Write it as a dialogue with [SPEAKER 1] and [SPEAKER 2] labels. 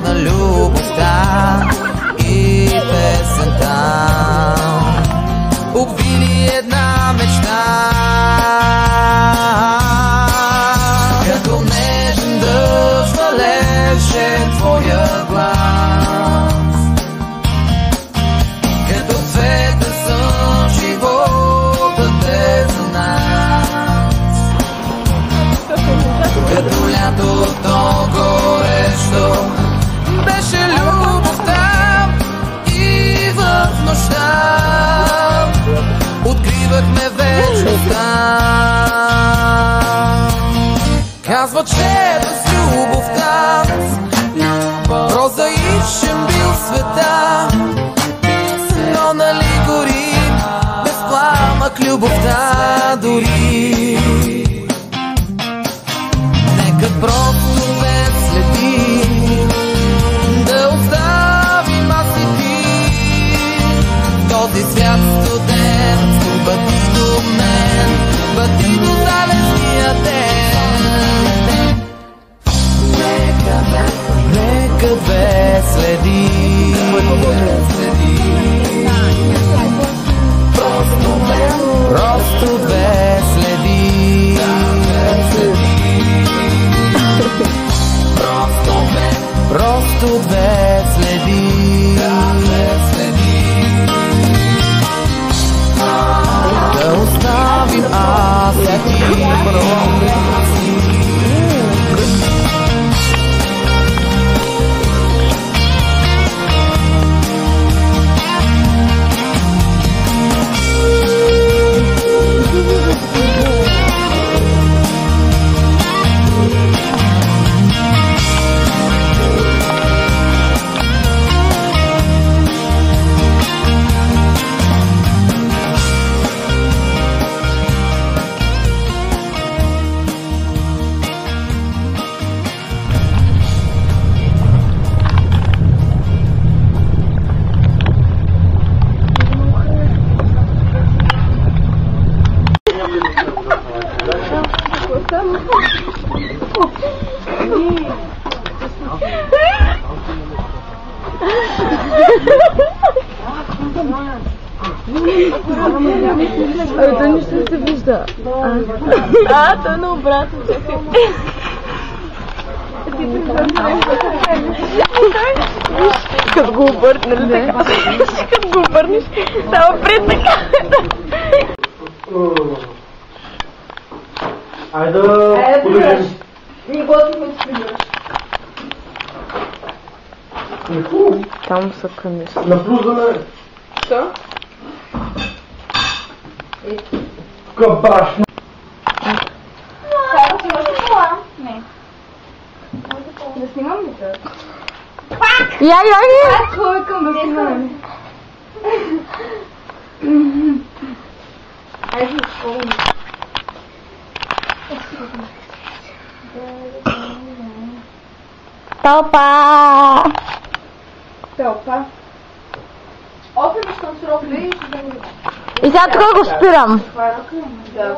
[SPEAKER 1] на любовта и песента. Обвили една мечта, като нежен дъжд валеше твоя глас, като цвета за живота те за нас, като лятото горещо беше любовта и в нощта откривахме вечността. Казва, че без любовта прозаичен бил света, но нали гори без пламък любовта дори. Нека просто без следи да оставим аз и ти този свят студен, бъди до мен, бъди до залезния ден. Нека две следи, просто две следи, просто две следи, да оставим аз и ти.
[SPEAKER 2] То нищо не се вижда. То е наобратно. Като го обърнеш, нали така? Като го обърнеш, става пред така.
[SPEAKER 3] Айде да подържиш.
[SPEAKER 2] Ние готвим да спригаш. Там са къмисли.
[SPEAKER 3] Наплюзане.
[SPEAKER 2] Що?
[SPEAKER 3] Кабашно.
[SPEAKER 4] Трябва да имаш кола? Не. Да снимам ли те? Пак!
[SPEAKER 2] Я!
[SPEAKER 4] Пак хойкам да снимаме. Айде, кола.
[SPEAKER 2] Тълпа!
[SPEAKER 4] Тълпа. Опит, щом срок ли?
[SPEAKER 2] И сега тук го спирам.
[SPEAKER 4] Да.